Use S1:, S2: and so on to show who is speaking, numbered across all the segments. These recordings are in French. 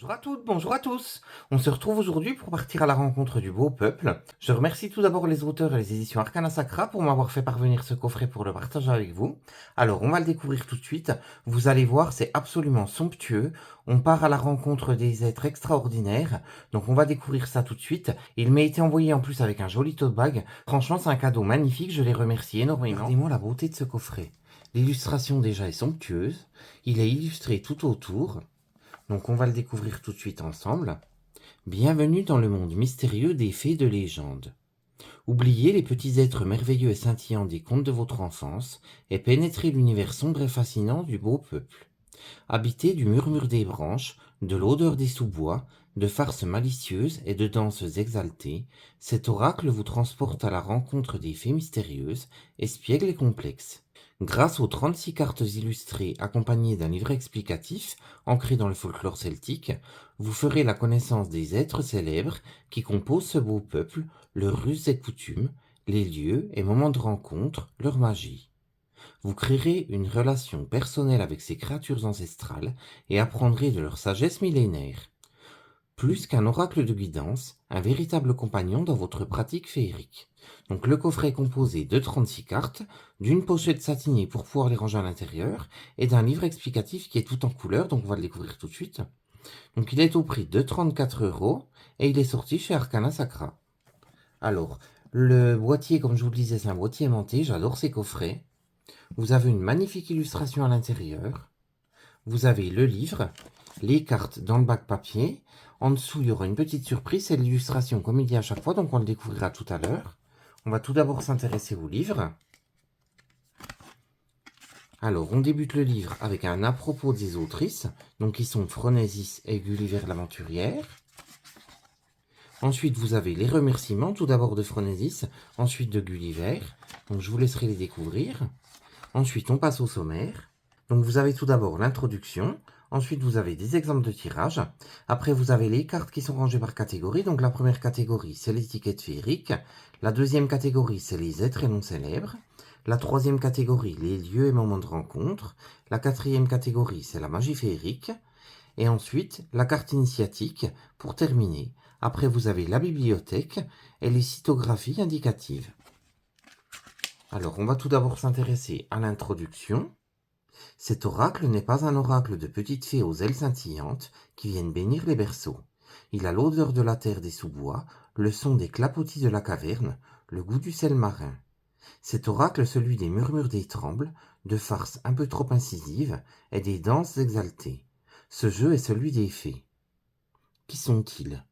S1: Bonjour à toutes, bonjour à tous. On se retrouve aujourd'hui pour partir à la rencontre du beau peuple. Je remercie tout d'abord les auteurs et les éditions Arcana Sacra pour m'avoir fait parvenir ce coffret pour le partager avec vous. Alors, on va le découvrir tout de suite. Vous allez voir, c'est absolument somptueux. On part à la rencontre des êtres extraordinaires. Donc, on va découvrir ça tout de suite. Il m'a été envoyé en plus avec un joli tote bag. Franchement, c'est un cadeau magnifique. Je les remercie énormément. Regardez-moi la beauté de ce coffret. L'illustration déjà est somptueuse. Il est illustré tout autour. Donc on va le découvrir tout de suite ensemble. Bienvenue dans le monde mystérieux des fées de légende. Oubliez les petits êtres merveilleux et scintillants des contes de votre enfance et pénétrez l'univers sombre et fascinant du beau peuple. Habité du murmure des branches, de l'odeur des sous-bois, de farces malicieuses et de danses exaltées, cet oracle vous transporte à la rencontre des fées mystérieuses, espiègles et complexes. Grâce aux 36 cartes illustrées accompagnées d'un livret explicatif ancré dans le folklore celtique, vous ferez la connaissance des êtres célèbres qui composent ce beau peuple, leurs ruses et coutumes, les lieux et moments de rencontre, leur magie. Vous créerez une relation personnelle avec ces créatures ancestrales et apprendrez de leur sagesse millénaire. Plus qu'un oracle de guidance, un véritable compagnon dans votre pratique féerique. Donc le coffret est composé de 36 cartes, d'une pochette satinée pour pouvoir les ranger à l'intérieur, et d'un livre explicatif qui est tout en couleur, donc on va le découvrir tout de suite. Donc il est au prix de 34 € et il est sorti chez Arcana Sacra. Alors, le boîtier, comme je vous le disais, c'est un boîtier aimanté, j'adore ces coffrets. Vous avez une magnifique illustration à l'intérieur. Vous avez le livre, les cartes dans le bac papier. En dessous, il y aura une petite surprise, c'est l'illustration comme il dit à chaque fois, donc on le découvrira tout à l'heure. On va tout d'abord s'intéresser au livre. Alors, on débute le livre avec un à propos des autrices, donc qui sont Phronésis et Gulliver l'aventurière. Ensuite, vous avez les remerciements, tout d'abord de Phronésis, ensuite de Gulliver. Donc, je vous laisserai les découvrir. Ensuite, on passe au sommaire. Donc, vous avez tout d'abord l'introduction. Ensuite, vous avez des exemples de tirage. Après, vous avez les cartes qui sont rangées par catégorie. Donc, la première catégorie, c'est l'étiquette féerique. La deuxième catégorie, c'est les êtres et noms célèbres. La troisième catégorie, les lieux et moments de rencontre. La quatrième catégorie, c'est la magie féerique. Et ensuite, la carte initiatique pour terminer. Après, vous avez la bibliothèque et les cytographies indicatives. Alors, on va tout d'abord s'intéresser à l'introduction. Cet oracle n'est pas un oracle de petites fées aux ailes scintillantes qui viennent bénir les berceaux. Il a l'odeur de la terre des sous-bois, le son des clapotis de la caverne, le goût du sel marin. Cet oracle, celui des murmures des trembles, de farces un peu trop incisives et des danses exaltées. Ce jeu est celui des fées. Qui sont-ils?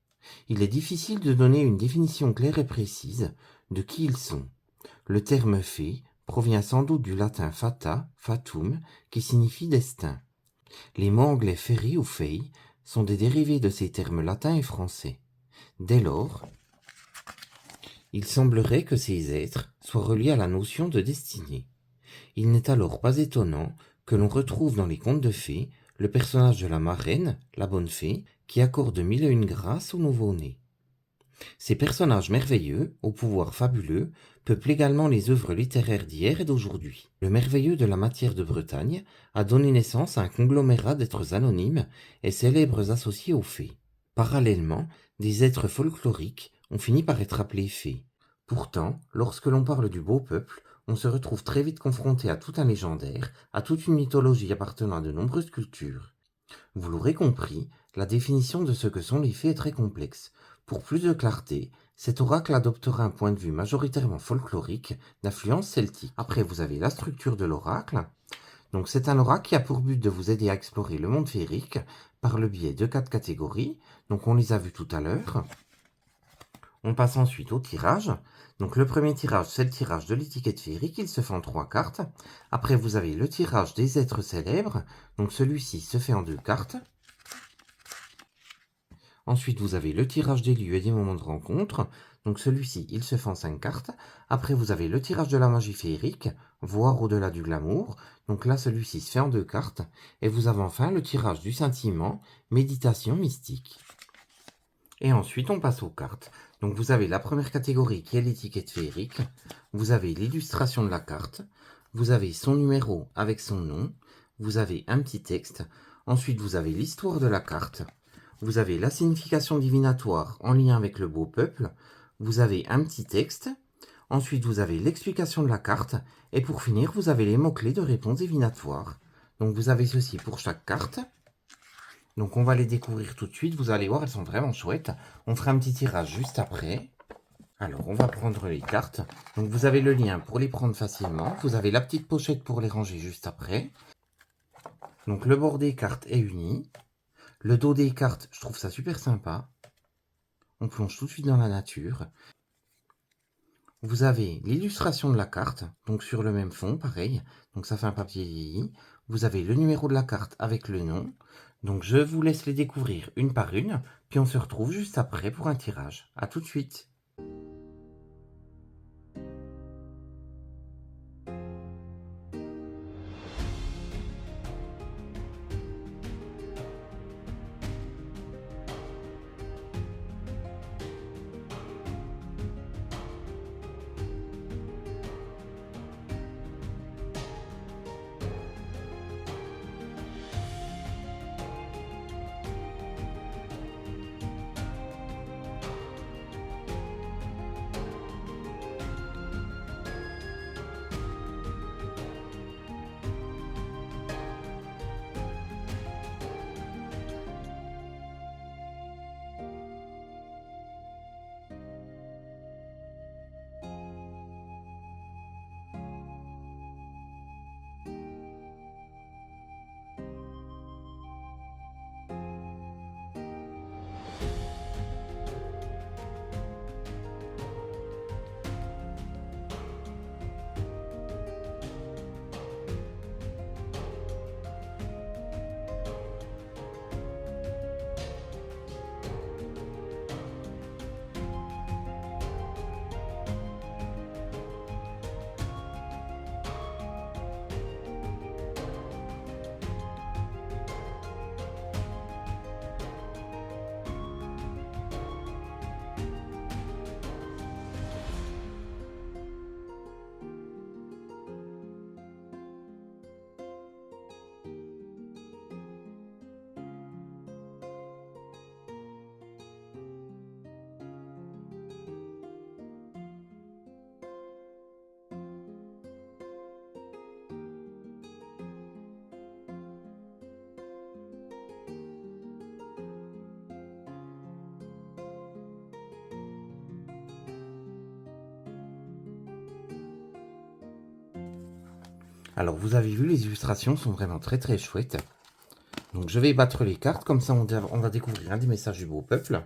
S1: Il est difficile de donner une définition claire et précise de qui ils sont. Le terme fée provient sans doute du latin fata, fatum, qui signifie destin. Les mots anglais fairy ou fey sont des dérivés de ces termes latins et français. Dès lors, il semblerait que ces êtres soient reliés à la notion de destinée. Il n'est alors pas étonnant que l'on retrouve dans les contes de fées le personnage de la marraine, la bonne fée, qui accorde 1001 grâces aux nouveau-nés. Ces personnages merveilleux, au pouvoir fabuleux, peuplent également les œuvres littéraires d'hier et d'aujourd'hui. Le merveilleux de la matière de Bretagne a donné naissance à un conglomérat d'êtres anonymes et célèbres associés aux fées. Parallèlement, des êtres folkloriques ont fini par être appelés fées. Pourtant, lorsque l'on parle du beau peuple, on se retrouve très vite confronté à tout un légendaire, à toute une mythologie appartenant à de nombreuses cultures. Vous l'aurez compris, la définition de ce que sont les fées est très complexe. Pour plus de clarté, cet oracle adoptera un point de vue majoritairement folklorique, d'influence celtique. Après, vous avez la structure de l'oracle. Donc, c'est un oracle qui a pour but de vous aider à explorer le monde féerique par le biais de 4 catégories. Donc, on les a vues tout à l'heure. On passe ensuite au tirage. Donc le premier tirage, c'est le tirage de l'étiquette féerique, il se fait en 3 cartes. Après, vous avez le tirage des êtres célèbres. Donc celui-ci se fait en 2 cartes. Ensuite, vous avez le tirage des lieux et des moments de rencontre. Donc celui-ci, il se fait en 5 cartes. Après, vous avez le tirage de la magie féerique, voire au-delà du glamour. Donc là, celui-ci se fait en 2 cartes. Et vous avez enfin le tirage du scintillement, méditation mystique. Et ensuite, on passe aux cartes. Donc vous avez la première catégorie qui est l'étiquette féerique. Vous avez l'illustration de la carte. Vous avez son numéro avec son nom. Vous avez un petit texte. Ensuite, vous avez l'histoire de la carte. vous avez la signification divinatoire en lien avec le beau peuple, vous avez un petit texte, ensuite vous avez l'explication de la carte, et pour finir, vous avez les mots-clés de réponse divinatoire. Donc vous avez ceci pour chaque carte. Donc on va les découvrir tout de suite, vous allez voir, elles sont vraiment chouettes. On fera un petit tirage juste après. Alors on va prendre les cartes. Donc vous avez le lien pour les prendre facilement. Vous avez la petite pochette pour les ranger juste après. Donc le bord des cartes est uni. Le dos des cartes, je trouve ça super sympa. On plonge tout de suite dans la nature. Vous avez l'illustration de la carte, donc sur le même fond, pareil. Donc ça fait un papier vieilli. Vous avez le numéro de la carte avec le nom. Donc je vous laisse les découvrir une par une, puis on se retrouve juste après pour un tirage. A tout de suite. Alors vous avez vu, les illustrations sont vraiment très très chouettes. Donc je vais battre les cartes, comme ça on va découvrir un des messages du beau peuple.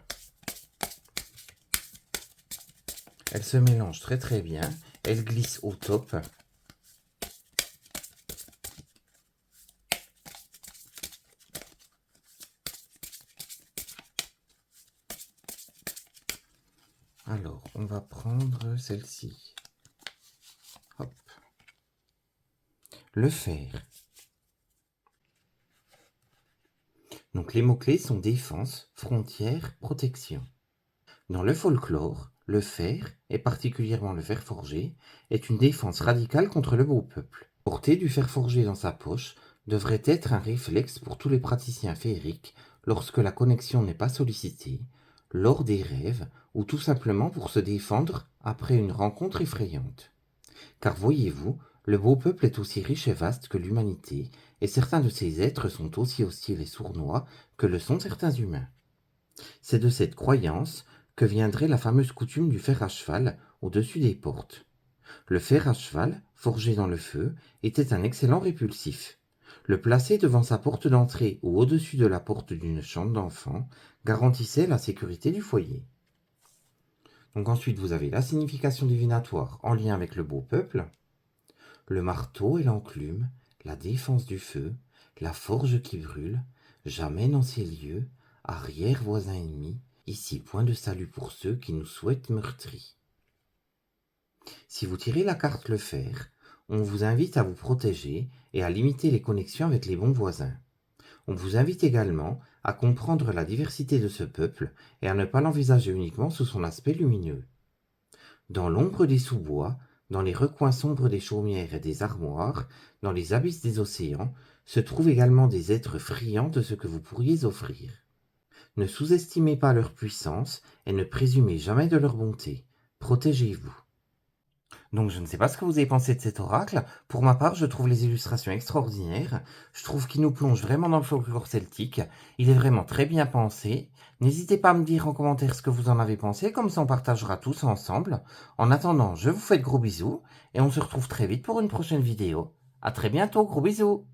S1: Elles se mélangent très très bien, elles glissent au top. Alors on va prendre celle-ci. Hop. Le fer. Donc les mots-clés sont défense, frontière, protection. Dans le folklore, le fer, et particulièrement le fer forgé, est une défense radicale contre le beau peuple. Porter du fer forgé dans sa poche devrait être un réflexe pour tous les praticiens féeriques lorsque la connexion n'est pas sollicitée, lors des rêves ou tout simplement pour se défendre après une rencontre effrayante. Car voyez-vous, le beau peuple est aussi riche et vaste que l'humanité, et certains de ces êtres sont aussi hostiles et sournois que le sont certains humains. C'est de cette croyance que viendrait la fameuse coutume du fer à cheval au-dessus des portes. Le fer à cheval, forgé dans le feu, était un excellent répulsif. Le placer devant sa porte d'entrée ou au-dessus de la porte d'une chambre d'enfant garantissait la sécurité du foyer. Donc ensuite, vous avez la signification divinatoire en lien avec le beau peuple, le marteau et l'enclume, la défense du feu, la forge qui brûle, jamais dans ces lieux, arrière voisin ennemi, ici point de salut pour ceux qui nous souhaitent meurtris. Si vous tirez la carte le fer, on vous invite à vous protéger et à limiter les connexions avec les bons voisins. On vous invite également à comprendre la diversité de ce peuple et à ne pas l'envisager uniquement sous son aspect lumineux. Dans l'ombre des sous-bois, dans les recoins sombres des chaumières et des armoires, dans les abysses des océans, se trouvent également des êtres friands de ce que vous pourriez offrir. Ne sous-estimez pas leur puissance et ne présumez jamais de leur bonté. Protégez-vous. Donc je ne sais pas ce que vous avez pensé de cet oracle. Pour ma part, je trouve les illustrations extraordinaires. Je trouve qu'il nous plonge vraiment dans le folklore celtique. Il est vraiment très bien pensé. N'hésitez pas à me dire en commentaire ce que vous en avez pensé, comme ça on partagera tous ensemble. En attendant, je vous fais de gros bisous et on se retrouve très vite pour une prochaine vidéo. À très bientôt, gros bisous!